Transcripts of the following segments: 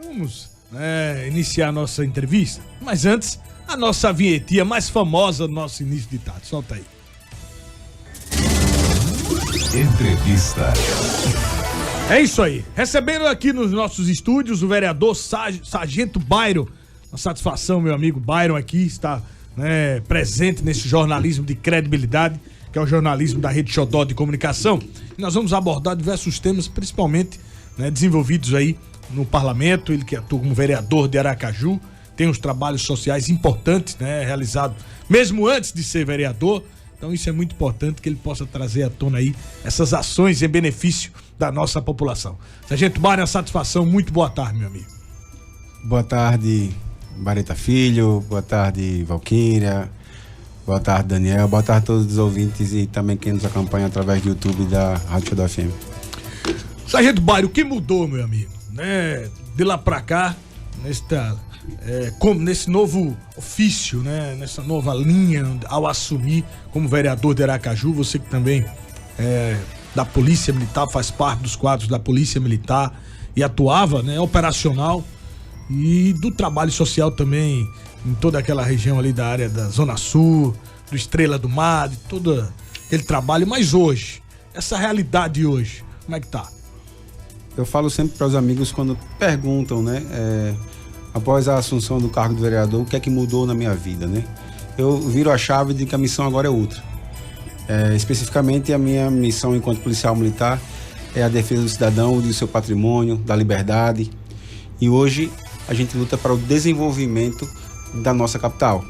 Vamos, iniciar a nossa entrevista, mas antes, a nossa vinhetinha mais famosa do nosso início de tarde. Solta aí. Entrevista. É isso aí. Recebendo aqui nos nossos estúdios o vereador Sargento Byron. Uma satisfação, meu amigo Byron aqui está presente nesse jornalismo de credibilidade, que é o jornalismo da Rede Xodó de Comunicação. E nós vamos abordar diversos temas, principalmente desenvolvidos aí no parlamento. Ele que atua como vereador de Aracaju, tem uns trabalhos sociais importantes, realizados mesmo antes de ser vereador. Então isso é muito importante que ele possa trazer à tona aí essas ações em benefício da nossa população. Sargento Byron, satisfação, muito boa tarde, meu amigo. Boa tarde, Bareta Filho, boa tarde, Valquíria, boa tarde, Daniel, boa tarde a todos os ouvintes e também quem nos acompanha através do YouTube da Rádio Xodó FM. Sargento Byron, o que mudou, meu amigo? De lá pra cá, nesse novo ofício, nessa nova linha, ao assumir como vereador de Aracaju, você que também da Polícia Militar, faz parte dos quadros da Polícia Militar e atuava, operacional, e do trabalho social também em toda aquela região ali da área da Zona Sul, do Estrela do Mar, de todo aquele trabalho. Mas hoje, essa realidade hoje, como é que tá? Eu falo sempre para os amigos quando perguntam, após a assunção do cargo de vereador, o que é que mudou na minha vida, Eu viro a chave de que a missão agora é outra. Especificamente, a minha missão enquanto policial militar é a defesa do cidadão, do seu patrimônio, da liberdade. E hoje a gente luta para o desenvolvimento da nossa capital,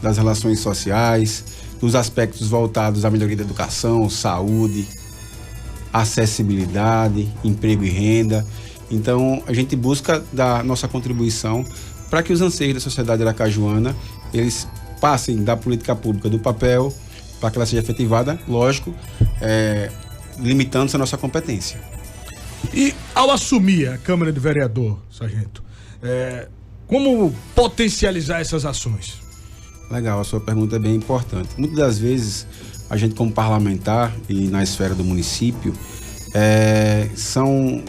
das relações sociais, dos aspectos voltados à melhoria da educação, saúde, acessibilidade, emprego e renda. Então, a gente busca dar nossa contribuição para que os anseios da sociedade aracajuana, eles passem da política pública do papel para que ela seja efetivada, lógico, limitando-se a nossa competência. E ao assumir a Câmara de Vereador, Sargento, como potencializar essas ações? Legal, a sua pergunta é bem importante. Muitas das vezes, a gente como parlamentar e na esfera do município, são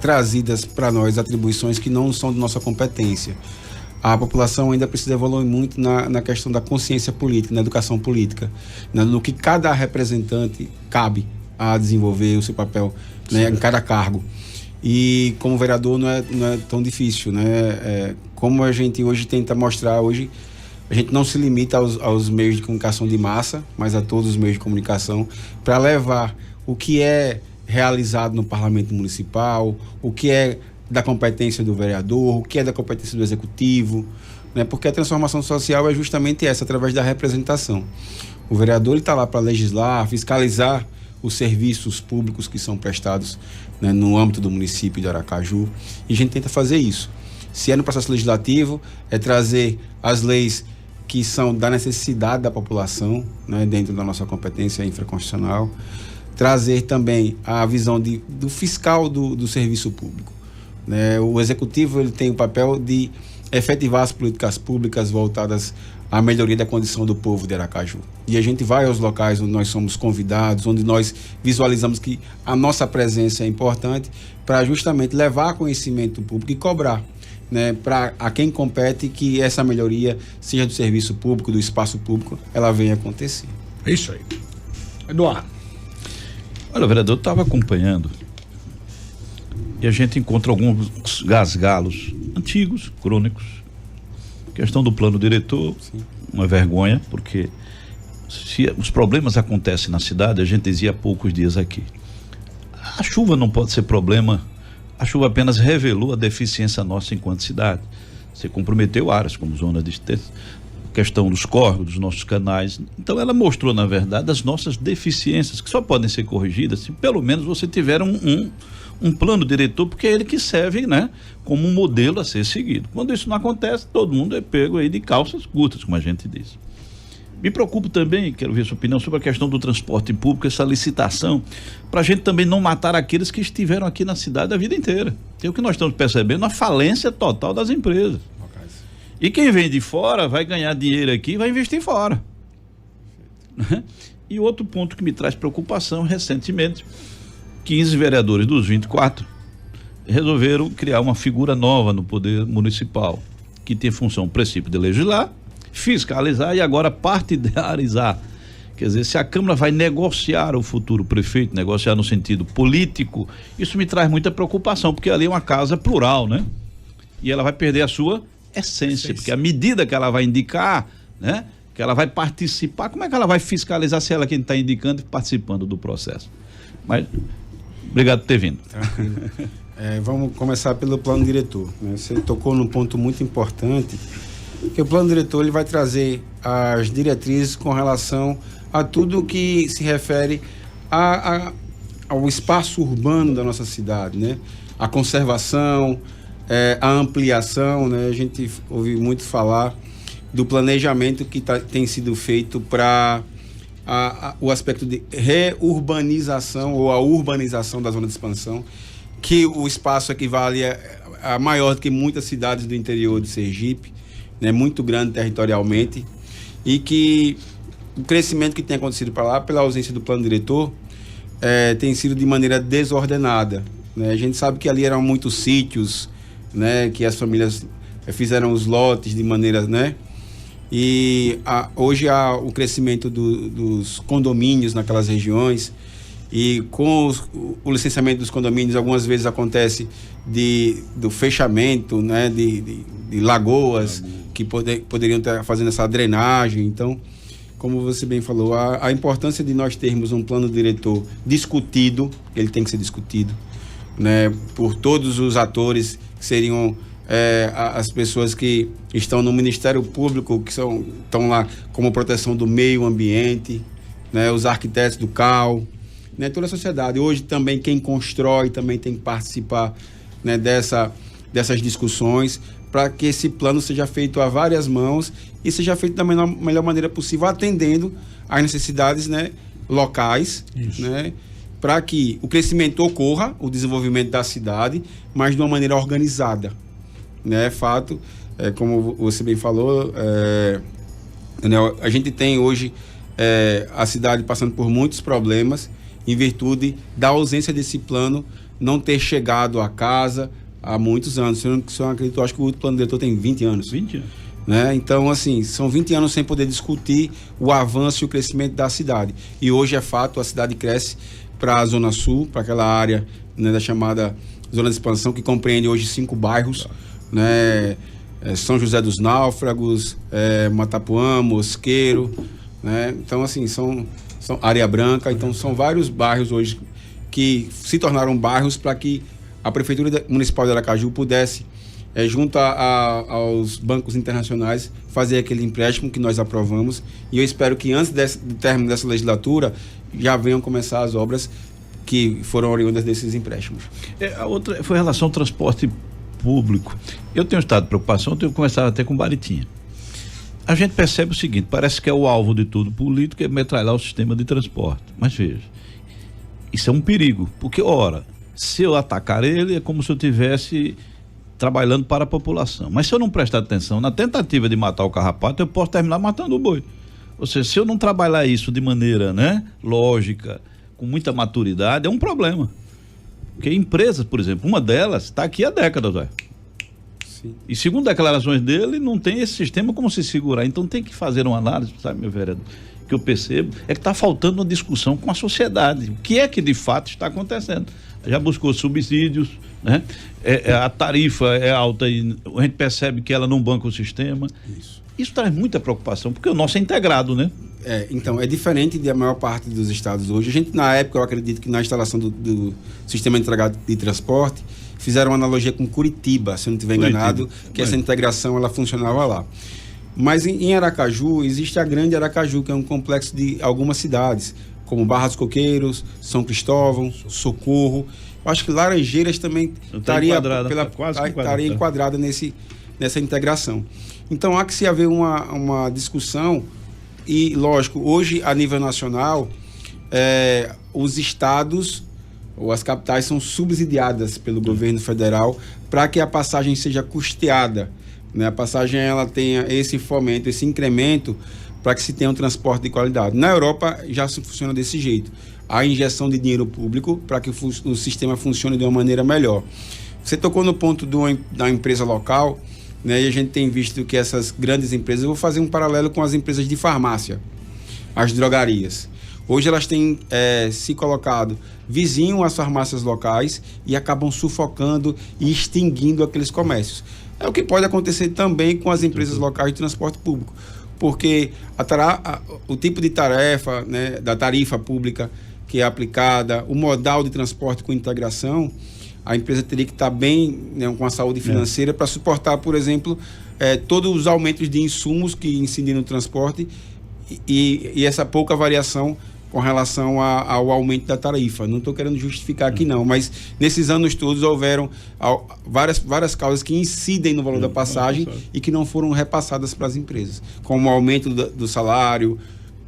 trazidas para nós atribuições que não são de nossa competência. A população ainda precisa evoluir muito na questão da consciência política, na educação política, no que cada representante cabe a desenvolver o seu papel em cada cargo. E como vereador não é tão difícil, como a gente hoje tenta mostrar, hoje a gente não se limita aos meios de comunicação de massa, mas a todos os meios de comunicação, para levar o que é realizado no Parlamento Municipal, o que é da competência do vereador, o que é da competência do executivo, porque a transformação social é justamente essa, através da representação. O vereador está lá para legislar, fiscalizar os serviços públicos que são prestados no âmbito do município de Aracaju, e a gente tenta fazer isso. Se é no processo legislativo, é trazer as leis que são da necessidade da população, dentro da nossa competência infraconstitucional, trazer também a visão do fiscal do serviço público. O executivo ele tem o papel de efetivar as políticas públicas voltadas à melhoria da condição do povo de Aracaju. E a gente vai aos locais onde nós somos convidados, onde nós visualizamos que a nossa presença é importante, para justamente levar conhecimento público e cobrar, para a quem compete que essa melhoria, seja do serviço público, do espaço público, ela venha acontecer. É isso aí. Eduardo. Olha, o vereador estava acompanhando e a gente encontra alguns gasgalos antigos, crônicos. Questão do plano diretor, sim, uma vergonha, porque se os problemas acontecem na cidade, a gente dizia há poucos dias aqui, a chuva não pode ser problema, a chuva apenas revelou a deficiência nossa enquanto cidade. Você comprometeu áreas como zona de questão dos córregos, dos nossos canais. Então ela mostrou, na verdade, as nossas deficiências, que só podem ser corrigidas se pelo menos você tiver um plano diretor, porque é ele que serve, como um modelo a ser seguido. Quando isso não acontece, todo mundo é pego aí de calças curtas, como a gente diz. Me preocupo também, quero ver sua opinião sobre a questão do transporte público, essa licitação, para a gente também não matar aqueles que estiveram aqui na cidade a vida inteira. É o que nós estamos percebendo, a falência total das empresas. E quem vem de fora vai ganhar dinheiro aqui e vai investir fora. E outro ponto que me traz preocupação, recentemente, 15 vereadores dos 24 resolveram criar uma figura nova no poder municipal, que tem função, princípio de legislar, fiscalizar e agora partidarizar. Quer dizer, se a Câmara vai negociar o futuro prefeito, negociar no sentido político, isso me traz muita preocupação, porque ali é uma casa plural, né? E ela vai perder a sua essência, porque a medida que ela vai indicar, né? Que ela vai participar, como é que ela vai fiscalizar se ela é quem está indicando e participando do processo? Mas, obrigado por ter vindo. Tranquilo. Vamos começar pelo plano diretor, né? Você tocou num ponto muito importante, que o plano diretor ele vai trazer as diretrizes com relação a tudo que se refere ao espaço urbano da nossa cidade, né? A conservação, a ampliação, né? A gente ouve muito falar do planejamento que tem sido feito para o aspecto de reurbanização ou a urbanização da zona de expansão, que o espaço equivale a maior do que muitas cidades do interior de Sergipe, né? Muito grande territorialmente, e que o crescimento que tem acontecido para lá, pela ausência do plano diretor, tem sido de maneira desordenada, né? A gente sabe que ali eram muitos sítios, né? Que as famílias fizeram os lotes de maneira, né? E hoje há o crescimento dos condomínios naquelas regiões, e com o licenciamento dos condomínios, algumas vezes acontece do fechamento, né? De lagoas que poderiam estar fazendo essa drenagem. Então, como você bem falou, a importância de nós termos um plano diretor discutido, ele tem que ser discutido, né, por todos os atores, que seriam as pessoas que estão no Ministério Público, que estão lá como proteção do meio ambiente, né, os arquitetos do CAL, né, toda a sociedade. Hoje também quem constrói também tem que participar, né, dessas discussões, para que esse plano seja feito a várias mãos e seja feito da melhor maneira possível, atendendo às necessidades, né, locais, né, para que o crescimento ocorra, o desenvolvimento da cidade, mas de uma maneira organizada, né? Fato, como você bem falou, né, a gente tem hoje a cidade passando por muitos problemas em virtude da ausência desse plano não ter chegado à casa há muitos anos. Se eu não acredito, acho que o plano diretor tem 20 anos. 20 anos. Né? Então, assim, são 20 anos sem poder discutir o avanço e o crescimento da cidade. E hoje é fato, a cidade cresce para a Zona Sul, para aquela área, né, da chamada Zona de Expansão, que compreende hoje 5 bairros, né? São José dos Náufragos, Matapuã, Mosqueiro, né? Então, assim, são Área Branca, então são vários bairros hoje que se tornaram bairros para que a Prefeitura Municipal de Aracaju pudesse, junto aos bancos internacionais, fazer aquele empréstimo que nós aprovamos, e eu espero que antes do término dessa legislatura já venham começar as obras que foram oriundas desses empréstimos. A outra foi em relação ao transporte público. Eu tenho estado de preocupação, tenho conversado até com Baritinha. A gente percebe o seguinte, parece que é o alvo de tudo político, é metralhar o sistema de transporte. Mas veja, isso é um perigo, porque, ora, se eu atacar ele, é como se eu estivesse trabalhando para a população. Mas se eu não prestar atenção na tentativa de matar o carrapato, eu posso terminar matando o boi. Ou seja, se eu não trabalhar isso de maneira, né, lógica, com muita maturidade, é um problema. Porque empresas, por exemplo, uma delas está aqui há décadas, velho. Sim. E segundo declarações dele, não tem esse sistema como se segurar. Então tem que fazer uma análise, sabe, meu vereador? Que eu percebo é que está faltando uma discussão com a sociedade. O que é que de fato está acontecendo? Já buscou subsídios, né? A tarifa é alta e a gente percebe que ela não banca o sistema. Isso traz muita preocupação, porque o nosso é integrado, né? Então, é diferente da maior parte dos estados hoje. A gente, na época, eu acredito que na instalação do sistema integrado de transporte, fizeram uma analogia com Curitiba, se eu não estiver enganado, que essa integração ela funcionava lá. Mas em Aracaju, existe a Grande Aracaju, que é um complexo de algumas cidades, como Barra dos Coqueiros, São Cristóvão, Socorro. Eu acho que Laranjeiras também estaria enquadrada nessa integração. Então, há que se haver uma discussão e, lógico, hoje, a nível nacional, os estados ou as capitais são subsidiadas pelo governo federal para que a passagem seja custeada, né? A passagem ela tenha esse fomento, esse incremento para que se tenha um transporte de qualidade. Na Europa já funciona desse jeito. Há injeção de dinheiro público para que o sistema funcione de uma maneira melhor. Você tocou no ponto da empresa local, né? E a gente tem visto que essas grandes empresas, eu vou fazer um paralelo com as empresas de farmácia, as drogarias. Hoje elas têm se colocado vizinho às farmácias locais e acabam sufocando e extinguindo aqueles comércios. É o que pode acontecer também com as empresas locais de transporte público, porque o tipo de tarefa, né, da tarifa pública que é aplicada, o modal de transporte com integração, a empresa teria que estar bem, né, com a saúde financeira para suportar, por exemplo, todos os aumentos de insumos que incidem no transporte e essa pouca variação com relação ao aumento da tarifa. Não estou querendo justificar aqui não, mas nesses anos todos houveram várias causas que incidem no valor da passagem e que não foram repassadas para as empresas, como o aumento do salário,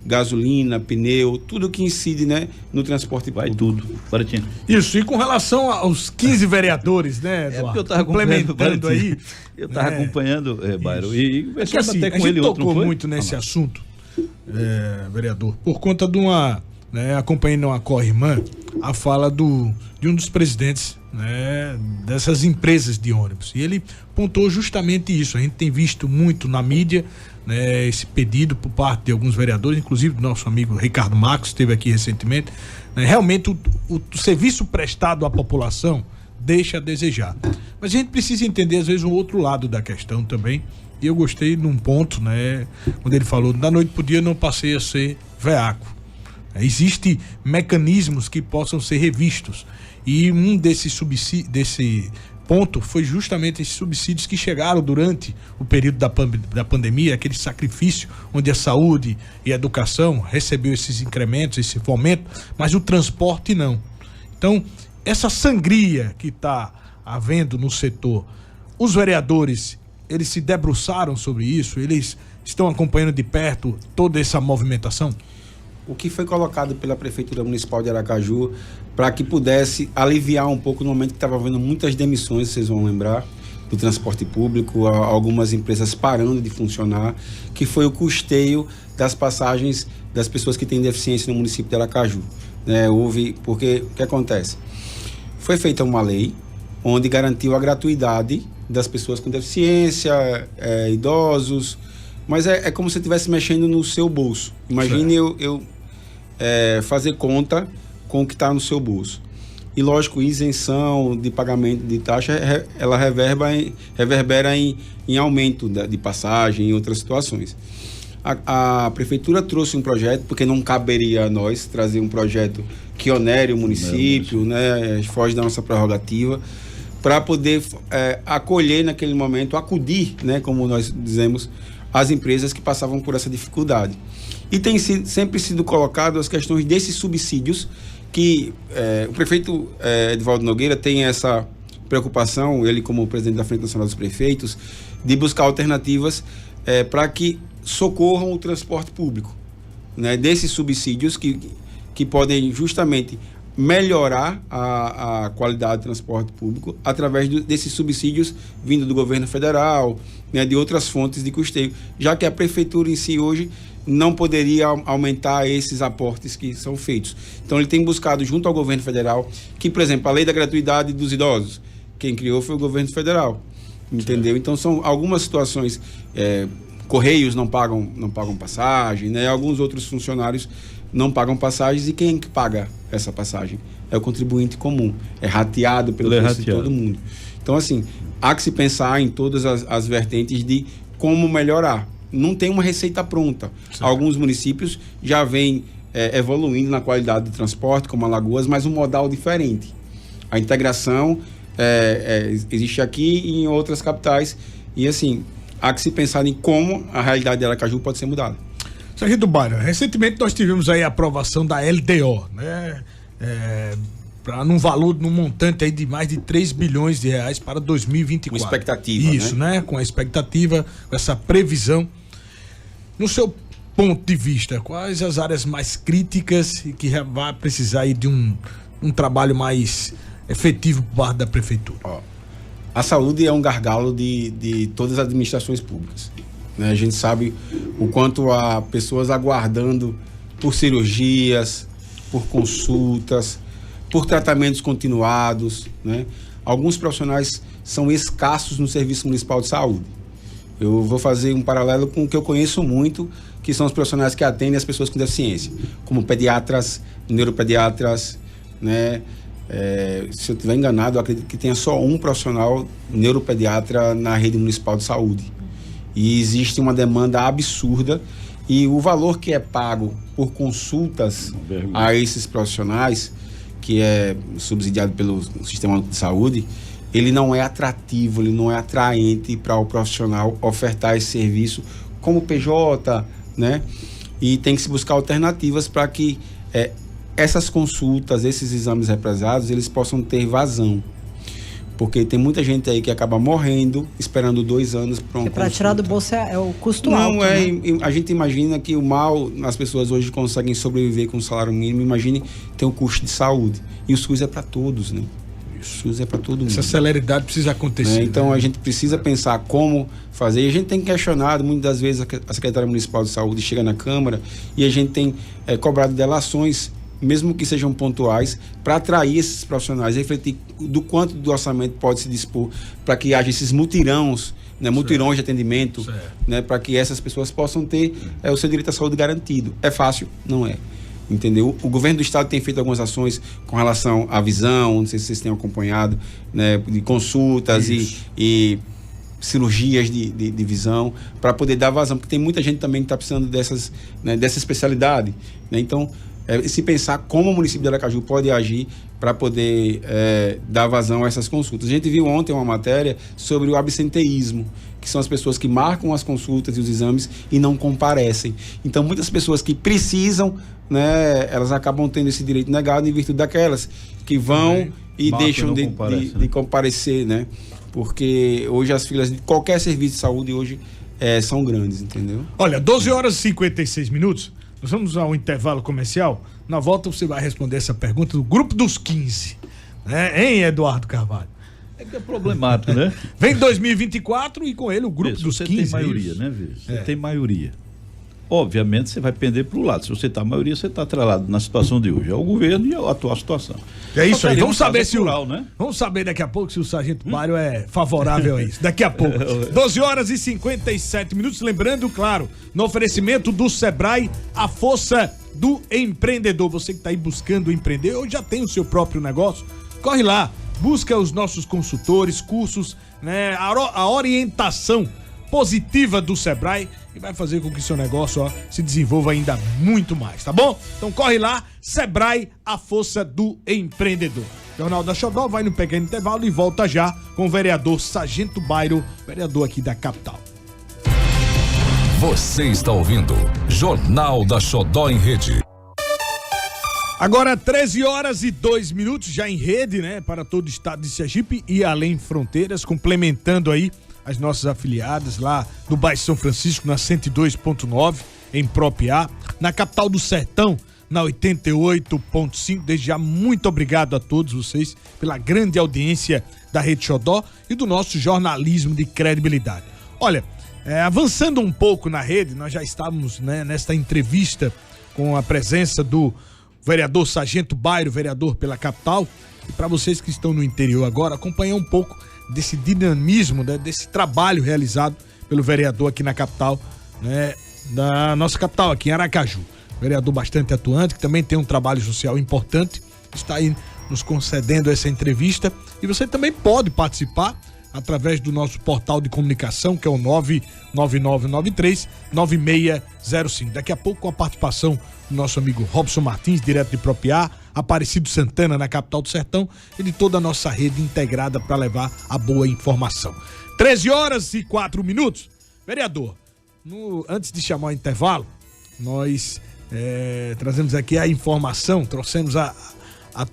gasolina, pneu, tudo que incide, né, no transporte público. Vai tudo. Baratinho. Isso, e com relação aos 15 vereadores, né, Eduardo? Porque eu estava complementando aí. Eu estava acompanhando, Bairro, e conversando assim, até com ele outro. A gente tocou muito nesse assunto, vereador, por conta de acompanhando uma co-irmã, a fala de um dos presidentes, né, dessas empresas de ônibus. E ele pontuou justamente isso. A gente tem visto muito na mídia, né, esse pedido por parte de alguns vereadores, inclusive do nosso amigo Ricardo Marcos, esteve aqui recentemente. Né, realmente o serviço prestado à população deixa a desejar. Mas a gente precisa entender, às vezes, um outro lado da questão também. E eu gostei num ponto, né, quando ele falou: da noite pro dia não passei a ser veaco. Existem mecanismos que possam ser revistos. E um desse ponto foi justamente esses subsídios que chegaram durante o período da pandemia, aquele sacrifício onde a saúde e a educação recebeu esses incrementos, esse fomento, mas o transporte não. Então, essa sangria que está havendo no setor, os vereadores, eles se debruçaram sobre isso, eles estão acompanhando de perto toda essa movimentação? O que foi colocado pela Prefeitura Municipal de Aracaju para que pudesse aliviar um pouco no momento que estava havendo muitas demissões, vocês vão lembrar, do transporte público, algumas empresas parando de funcionar, que foi o custeio das passagens das pessoas que têm deficiência no município de Aracaju. Porque o que acontece? Foi feita uma lei onde garantiu a gratuidade das pessoas com deficiência, idosos, mas é como se você estivesse mexendo no seu bolso. Imagine eu fazer conta com o que está no seu bolso. E, lógico, isenção de pagamento de taxa, ela reverbera em aumento de passagem e outras situações. A Prefeitura trouxe um projeto, porque não caberia a nós trazer um projeto que onere o município, né, foge da nossa prerrogativa, para poder acolher naquele momento, acudir, né, como nós dizemos, as empresas que passavam por essa dificuldade. E tem sempre sido colocado as questões desses subsídios que o prefeito Edivaldo Nogueira tem essa preocupação, ele como presidente da Frente Nacional dos Prefeitos, de buscar alternativas para que socorram o transporte público, né, desses subsídios que podem justamente melhorar a qualidade do transporte público através desses subsídios vindo do governo federal, né, de outras fontes de custeio, já que a prefeitura em si hoje não poderia aumentar esses aportes que são feitos. Então ele tem buscado junto ao governo federal que, por exemplo, a lei da gratuidade dos idosos, quem criou foi o governo federal, entendeu? Então são algumas situações, Correios não pagam passagem, né? Alguns outros funcionários não pagam passagens, e quem que paga essa passagem? É o contribuinte comum, é rateado pelo preço de todo mundo. Então, assim, há que se pensar em todas as vertentes de como melhorar. Não tem uma receita pronta. Sim. Alguns municípios já vêm evoluindo na qualidade do transporte, como Alagoas, mas um modal diferente. A integração existe aqui e em outras capitais, e assim, há que se pensar em como a realidade de Aracaju pode ser mudada. Sargento Bairro, recentemente nós tivemos aí a aprovação da LDO, né? Num montante aí de mais de 3 bilhões de reais para 2024. Com expectativa, isso, né? Com a expectativa, com essa previsão. No seu ponto de vista, quais as áreas mais críticas e que vai precisar aí de um trabalho mais efetivo por parte da prefeitura? A saúde é um gargalo de todas as administrações públicas, né? A gente sabe o quanto há pessoas aguardando por cirurgias, por consultas, por tratamentos continuados, né? alguns profissionais são escassos no Serviço Municipal de Saúde. Eu vou fazer um paralelo com o que eu conheço muito, que são os profissionais que atendem as pessoas com deficiência, como pediatras, neuropediatras, né? Se eu estiver enganado, eu acredito que tenha só um profissional neuropediatra na rede municipal de saúde. E existe uma demanda absurda e o valor que é pago por consultas a esses profissionais, que é subsidiado pelo Sistema de Saúde, ele não é atrativo, ele não é atraente para o profissional ofertar esse serviço como PJ, né? E tem que se buscar alternativas para que essas consultas, esses exames represados, eles possam ter vazão. Porque tem muita gente aí que acaba morrendo, esperando 2 anos para uma consulta. Para tirar do bolso é o custo alto. Não, né? A gente imagina que o mal, as pessoas hoje conseguem sobreviver com o salário mínimo, imagine ter um custo de saúde. E o SUS é para todos, né? O SUS é para todo mundo. Essa celeridade precisa acontecer. Então, né? a gente precisa pensar como fazer. E a gente tem questionado, muitas das vezes, a Secretaria Municipal de Saúde chega na Câmara e a gente tem cobrado delações, mesmo que sejam pontuais, para atrair esses profissionais, refletir do quanto do orçamento pode se dispor para que haja esses mutirões, né, mutirões de atendimento, né, para que essas pessoas possam ter o seu direito à saúde garantido. É fácil? Não é. Entendeu? O governo do estado tem feito algumas ações com relação à visão, não sei se vocês têm acompanhado, né, de consultas e cirurgias de visão, para poder dar vazão, porque tem muita gente também que está precisando dessa especialidade, né? Então, se pensar como o município de Aracaju pode agir para poder dar vazão a essas consultas. A gente viu ontem uma matéria sobre o absenteísmo, que são as pessoas que marcam as consultas e os exames e não comparecem. Então, muitas pessoas que precisam, né, elas acabam tendo esse direito negado em virtude daquelas que vão e deixam de comparecer, né? Porque hoje as filas de qualquer serviço de saúde hoje são grandes, entendeu? Olha, 12 horas e 56 minutos. Nós vamos ao intervalo comercial. Na volta você vai responder essa pergunta do Grupo dos 15. Né? Hein, Eduardo Carvalho? É que é problemático, né? Vem 2024 e com ele o Grupo dos 15. Você tem maioria, né, Vê? Você tem maioria. Obviamente você vai pender para o lado. Se você está maioria, você está atrelado na situação de hoje. É o governo e a atual situação. É isso aí. Vamos saber se plural, né? Vamos saber daqui a pouco se o Sargento Mário é favorável a isso. Daqui a pouco. 12 horas e 57 minutos. Lembrando, claro, no oferecimento do Sebrae, a força do empreendedor. Você que está aí buscando empreender ou já tem o seu próprio negócio, corre lá. Busca os nossos consultores, cursos, né? A orientação positiva do Sebrae e vai fazer com que seu negócio se desenvolva ainda muito mais, tá bom? Então corre lá, Sebrae, a força do empreendedor. Jornal da Xodó vai no pequeno intervalo e volta já com o vereador Sargento Bairo, vereador aqui da capital. Você está ouvindo Jornal da Xodó em Rede. Agora 13 horas e 2 minutos já em rede, né? Para todo o estado de Sergipe e além fronteiras, complementando aí as nossas afiliadas lá do bairro São Francisco, na 102.9, em Propiá, na capital do Sertão, na 88.5. Desde já, muito obrigado a todos vocês pela grande audiência da Rede Xodó e do nosso jornalismo de credibilidade. Olha, avançando um pouco na rede, nós já estávamos, né, nesta entrevista com a presença do vereador Sargento Bairo, vereador pela capital, e para vocês que estão no interior agora, acompanhar um pouco desse dinamismo, né, desse trabalho realizado pelo vereador aqui na capital, né, da nossa capital, aqui em Aracaju. Vereador bastante atuante, que também tem um trabalho social importante, está aí nos concedendo essa entrevista. E você também pode participar através do nosso portal de comunicação, que é o 99993-9605. Daqui a pouco, com a participação do nosso amigo Robson Martins, direto de Propiá, Aparecido Santana, na capital do Sertão, e de toda a nossa rede integrada para levar a boa informação. 13 horas e 4 minutos. Vereador, antes de chamar o intervalo, nós trazemos aqui a informação, trouxemos à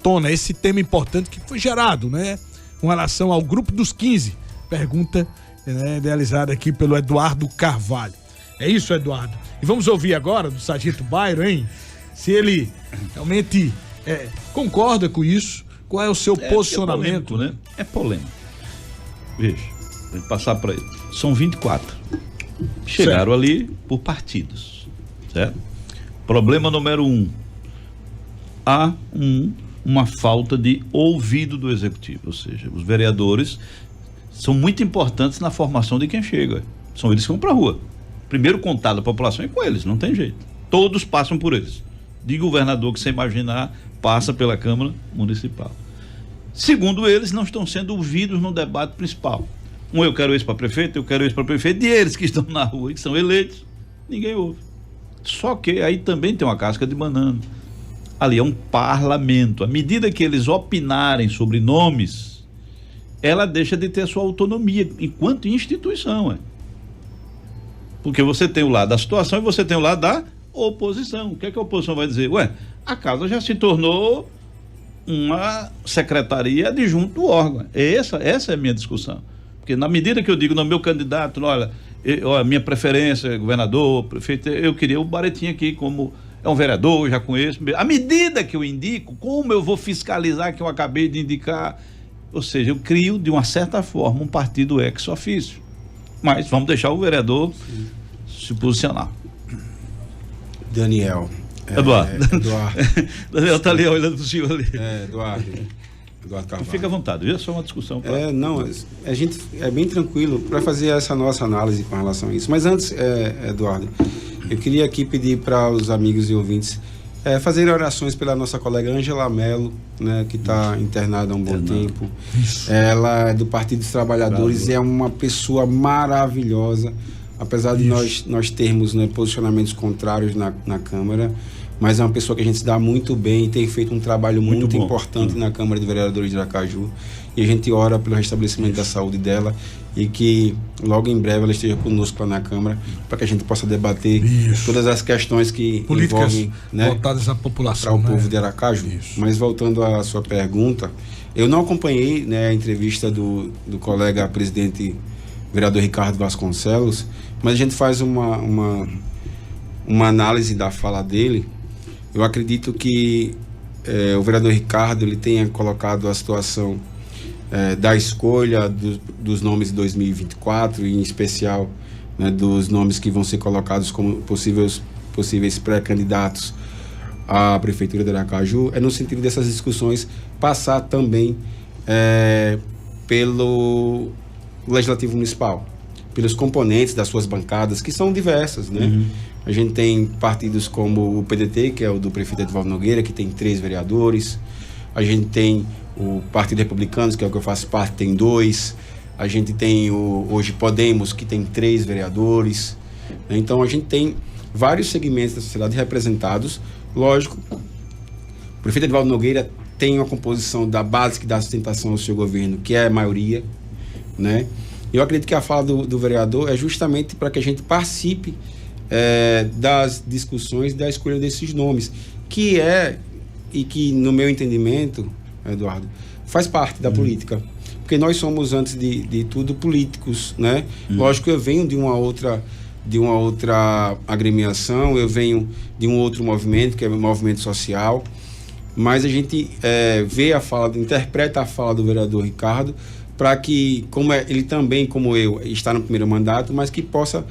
tona esse tema importante que foi gerado, né, com relação ao Grupo dos 15. Pergunta, né, realizada aqui pelo Eduardo Carvalho. É isso, Eduardo? E vamos ouvir agora do Sargento Bairo, hein? Se ele realmente concorda com isso, qual é o seu posicionamento? É polêmico, né? É polêmico. Veja, vou passar para ele. São 24. Chegaram ali por partidos, certo? Problema número 1. Há um uma falta de ouvido do executivo, ou seja, os vereadores são muito importantes na formação de quem chega, são eles que vão para a rua. Primeiro contato da população é com eles, não tem jeito, todos passam por eles, de governador que você imaginar passa pela Câmara Municipal. Segundo eles, não estão sendo ouvidos no debate principal. Eu quero isso para prefeito, eu quero isso para prefeito, e eles que estão na rua e que são eleitos, ninguém ouve. Só que aí também tem uma casca de banana. Ali é um parlamento. À medida que eles opinarem sobre nomes, ela deixa de ter sua autonomia enquanto instituição. Porque você tem o lado da situação e você tem o lado da oposição. O que é que a oposição vai dizer? A casa já se tornou uma secretaria adjunto do órgão. Essa é a minha discussão. Porque na medida que eu digo no meu candidato, olha, minha preferência, governador, prefeito, eu queria o Baretinho aqui como é um vereador, eu já conheço. À medida que eu indico, como eu vou fiscalizar que eu acabei de indicar? Ou seja, eu crio de uma certa forma um partido ex officio. Mas vamos deixar o vereador se posicionar. Daniel. Eduardo. Daniel está ali Desculpa. olhando para o senhor ali. Eduardo Carvalho. Fica à vontade, viu? É só uma discussão. Não, a gente é bem tranquilo para fazer essa nossa análise com relação a isso. Mas antes, Eduardo, eu queria aqui pedir para os amigos e ouvintes fazerem orações pela nossa colega Ângela Mello, né, que está internada há um bom tempo. Ela é do Partido dos Trabalhadores e é uma pessoa maravilhosa, apesar de nós termos, né, posicionamentos contrários na Câmara, mas é uma pessoa que a gente se dá muito bem e tem feito um trabalho muito importante na Câmara de Vereadores de Aracaju, e a gente ora pelo restabelecimento da saúde dela e que logo em breve ela esteja conosco lá na Câmara para que a gente possa debater todas as questões que políticas envolvem, né, voltadas à população, para o povo de Aracaju. Mas voltando à sua pergunta, eu não acompanhei, né, a entrevista do colega presidente vereador Ricardo Vasconcelos, mas a gente faz uma análise da fala dele. Eu acredito que o vereador Ricardo ele tenha colocado a situação da escolha dos nomes de 2024, e em especial, né, dos nomes que vão ser colocados como possíveis pré-candidatos à Prefeitura de Aracaju, no sentido dessas discussões passar também pelo Legislativo Municipal, pelos componentes das suas bancadas, que são diversas, né? A gente tem partidos como o PDT, que é o do prefeito Edvaldo Nogueira, que tem 3 vereadores. A gente tem o Partido Republicano, que é o que eu faço parte, tem 2. A gente tem hoje Podemos, que tem 3 vereadores. Então a gente tem vários segmentos da sociedade representados. Lógico, o prefeito Edvaldo Nogueira tem uma composição da base que dá sustentação ao seu governo, que é a maioria, né? Eu acredito que a fala do vereador é justamente para que a gente participe das discussões da escolha desses nomes, e que no meu entendimento, Eduardo, faz parte da política, porque nós somos, antes de tudo, políticos, né? Lógico que eu venho de uma outra agremiação, eu venho de um outro movimento, que é o movimento social, mas a gente interpreta a fala do vereador Ricardo para que, ele também, como eu, está no primeiro mandato, mas que possa,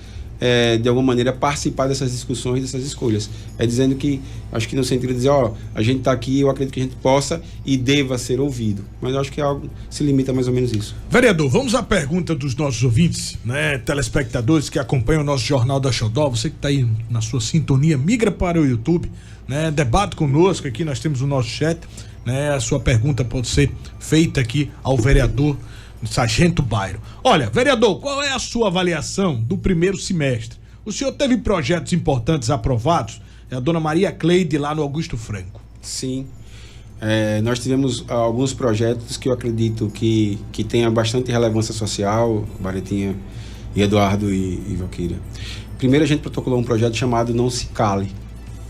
de alguma maneira, participar dessas discussões, dessas escolhas. Dizendo que, acho que no sentido de dizer, a gente está aqui, eu acredito que a gente possa e deva ser ouvido. Mas eu acho que algo se limita a mais ou menos isso. Vereador, vamos à pergunta dos nossos ouvintes, né, telespectadores que acompanham o nosso Jornal da Xodó. Você que está aí na sua sintonia, migra para o YouTube, né, debate conosco aqui, nós temos o nosso chat, né, a sua pergunta pode ser feita aqui ao vereador Sargento Bairo. Olha, vereador, qual é a sua avaliação do primeiro semestre? O senhor teve projetos importantes aprovados? É a dona Maria Cleide lá no Augusto Franco. Sim. Nós tivemos alguns projetos que eu acredito que tenha bastante relevância social, Baretinha e Eduardo e Valquíria. Primeiro, a gente protocolou um projeto chamado Não Se Cale.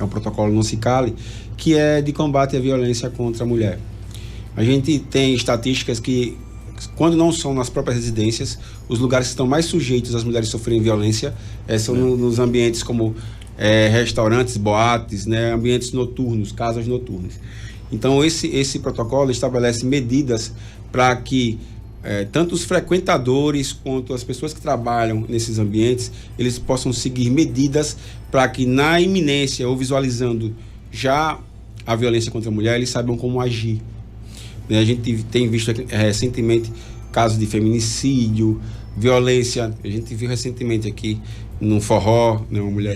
É o protocolo Não Se Cale, que é de combate à violência contra a mulher. A gente tem estatísticas que, quando não são nas próprias residências, os lugares que estão mais sujeitos às mulheres sofrerem violência são nos ambientes como restaurantes, boates, né, ambientes noturnos, casas noturnas. Então esse protocolo estabelece medidas para que tanto os frequentadores quanto as pessoas que trabalham nesses ambientes, eles possam seguir medidas para que, na iminência ou visualizando já a violência contra a mulher, eles saibam como agir. Né? A gente tem visto recentemente casos de feminicídio, violência. A gente viu recentemente aqui num forró, né, uma mulher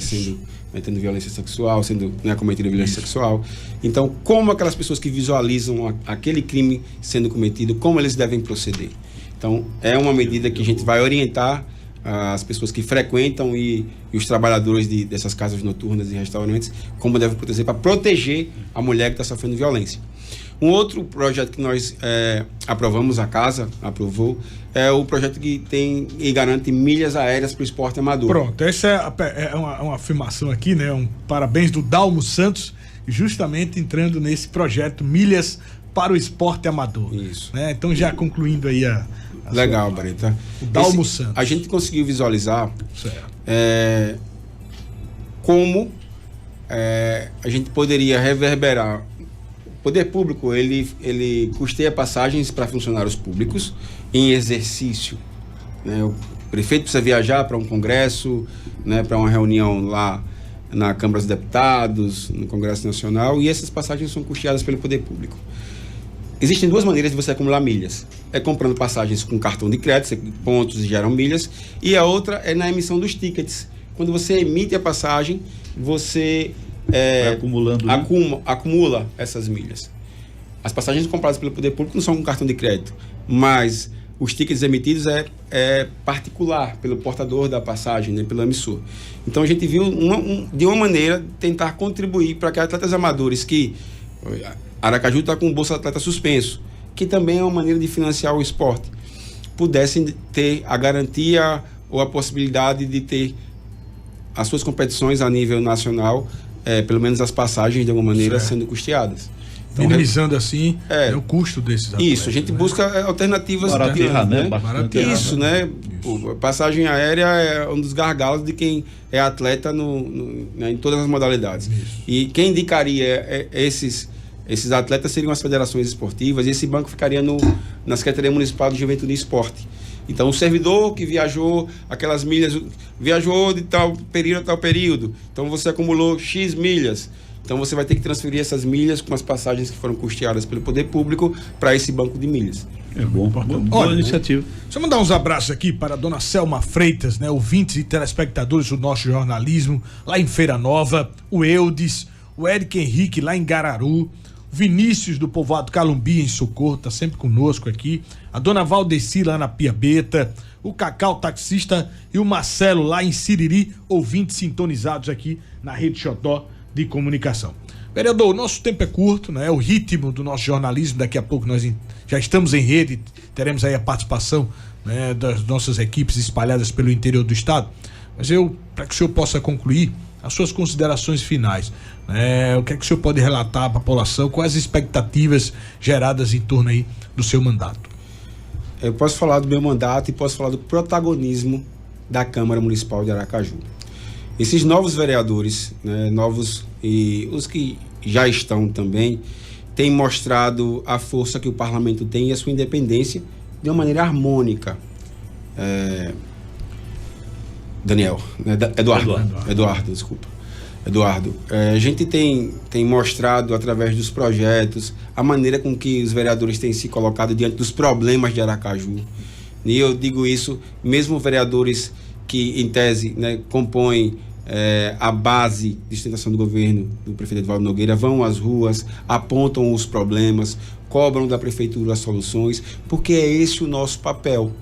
tendo violência sexual, sendo cometida violência sexual. Então, como aquelas pessoas que visualizam aquele crime sendo cometido, como eles devem proceder. Então, é uma medida que a gente vai orientar as pessoas que frequentam e os trabalhadores dessas casas noturnas e restaurantes, como devem proteger a mulher que está sofrendo violência. Um outro projeto que nós aprovamos, a casa aprovou, é o projeto que tem e garante milhas aéreas para o esporte amador. Pronto, essa é uma afirmação aqui, né? Um parabéns do Dalmo Santos, justamente entrando nesse projeto Milhas para o Esporte Amador. Isso. Né? Então, já concluindo aí a legal, Bareta. O Dalmo Santos. A gente conseguiu visualizar como a gente poderia reverberar. O poder público, ele custeia passagens para funcionários públicos em exercício. Né? O prefeito precisa viajar para um congresso, né, para uma reunião lá na Câmara dos Deputados, no Congresso Nacional, e essas passagens são custeadas pelo poder público. Existem duas maneiras de você acumular milhas. É comprando passagens com cartão de crédito, pontos geram milhas, e a outra é na emissão dos tickets. Quando você emite a passagem, você acumula essas milhas. As passagens compradas pelo poder público não são com cartão de crédito, mas os tickets emitidos é particular, pelo portador da passagem, né, pelo emissor. Então a gente viu de uma maneira tentar contribuir para que atletas amadores que... Aracaju está com o Bolsa Atleta suspenso, que também é uma maneira de financiar o esporte, pudessem ter a garantia ou a possibilidade de ter as suas competições a nível nacional, pelo menos as passagens de alguma maneira sendo custeadas. Então, minimizando assim o custo desses atletas. Isso, a gente busca alternativas. Baratear, né? Isso, né? A passagem aérea é um dos gargalos de quem é atleta em todas as modalidades. Isso. E quem indicaria esses atletas seriam as federações esportivas, e esse banco ficaria na Secretaria Municipal de Juventude e Esporte. Então, o servidor que viajou, aquelas milhas, viajou de tal período a tal período, então você acumulou X milhas. Então, você vai ter que transferir essas milhas com as passagens que foram custeadas pelo poder público para esse banco de milhas. É bom, boa iniciativa. Deixa eu mandar uns abraços aqui para a dona Selma Freitas, né, ouvintes e telespectadores do nosso jornalismo, lá em Feira Nova, o Eudes, o Eric Henrique, lá em Gararu, Vinícius do povoado Calumbi em Socorro, tá sempre conosco aqui, a dona Valdeci lá na Piabeta, o Cacau taxista e o Marcelo lá em Siriri, ouvintes sintonizados aqui na Rede Xodó de Comunicação. Vereador, o nosso tempo é curto, né? O ritmo do nosso jornalismo, daqui a pouco nós já estamos em rede, teremos aí a participação, né, das nossas equipes espalhadas pelo interior do estado, mas para que o senhor possa concluir as suas considerações finais, o que é que o senhor pode relatar à população, quais as expectativas geradas em torno aí do seu mandato? Eu posso falar do meu mandato e posso falar do protagonismo da Câmara Municipal de Aracaju. Esses novos vereadores, né, novos e os que já estão também, têm mostrado a força que o parlamento tem e a sua independência de uma maneira harmônica. Eduardo, a gente tem mostrado através dos projetos a maneira com que os vereadores têm se colocado diante dos problemas de Aracaju. E eu digo isso, mesmo vereadores que, em tese, né, compõem a base de sustentação do governo do prefeito Edvaldo Nogueira, vão às ruas, apontam os problemas, cobram da prefeitura as soluções, porque é esse o nosso papel.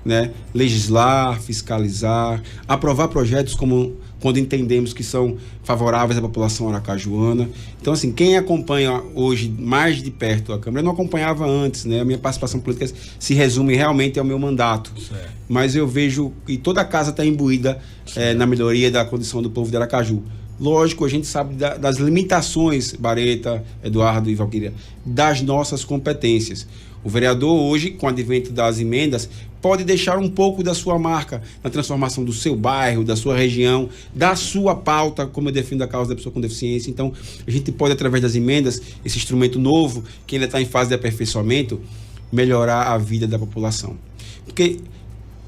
Né? Legislar, fiscalizar, aprovar projetos quando entendemos que são favoráveis à população aracajuana. Então, assim, quem acompanha hoje mais de perto a Câmara, eu não acompanhava antes, né? A minha participação política se resume realmente ao meu mandato. Certo. Mas eu vejo que toda a casa está imbuída na melhoria da condição do povo de Aracaju. Lógico, a gente sabe das limitações, Bareta, Eduardo e Valquíria, das nossas competências. O vereador hoje, com o advento das emendas, pode deixar um pouco da sua marca na transformação do seu bairro, da sua região, da sua pauta, como eu defendo a causa da pessoa com deficiência. Então, a gente pode, através das emendas, esse instrumento novo, que ainda está em fase de aperfeiçoamento, melhorar a vida da população. Porque,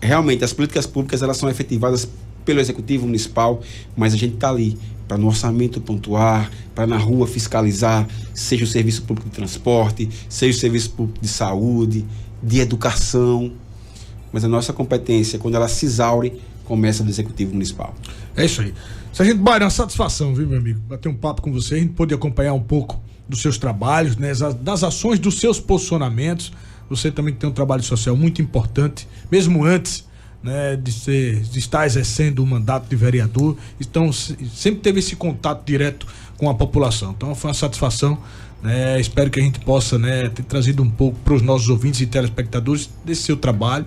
realmente, as políticas públicas elas são efetivadas pelo Executivo Municipal, mas a gente está ali para no orçamento pontuar, para na rua fiscalizar, seja o serviço público de transporte, seja o serviço público de saúde, de educação. Mas a nossa competência, quando ela se exaure, começa do Executivo Municipal. É isso aí. Sargento Byron, é uma satisfação, viu, meu amigo? Bater um papo com você, a gente pôde acompanhar um pouco dos seus trabalhos, né, das ações, dos seus posicionamentos. Você também tem um trabalho social muito importante, mesmo antes, né, de estar exercendo o mandato de vereador. Então, sempre teve esse contato direto com a população. Então, foi uma satisfação. Né, espero que a gente possa, né, ter trazido um pouco para os nossos ouvintes e telespectadores desse seu trabalho.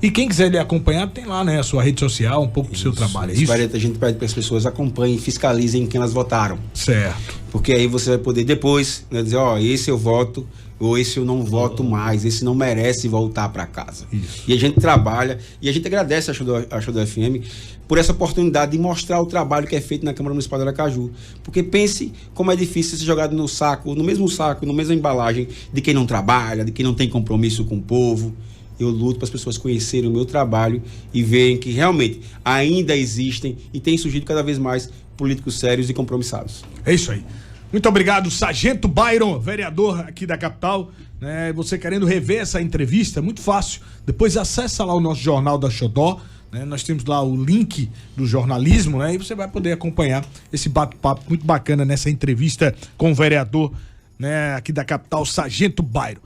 E quem quiser lhe acompanhar, tem lá, né, a sua rede social, um pouco do seu trabalho. É isso? A gente pede para as pessoas acompanhem e fiscalizem quem elas votaram. Certo. Porque aí você vai poder depois, né, dizer, esse eu voto, ou esse eu não voto mais, esse não merece voltar para casa. Isso. E a gente trabalha, e a gente agradece a Xodó FM por essa oportunidade de mostrar o trabalho que é feito na Câmara Municipal de Aracaju. Porque pense como é difícil ser jogado no saco, no mesma embalagem de quem não trabalha, de quem não tem compromisso com o povo. Eu luto para as pessoas conhecerem o meu trabalho e verem que realmente ainda existem e tem surgido cada vez mais políticos sérios e compromissados. É isso aí. Muito obrigado, Sargento Byron, vereador aqui da capital. Né, você querendo rever essa entrevista, muito fácil. Depois acessa lá o nosso Jornal da Xodó. Né, nós temos lá o link do jornalismo, né, e você vai poder acompanhar esse bate-papo muito bacana nessa entrevista com o vereador, né, aqui da capital, Sargento Byron.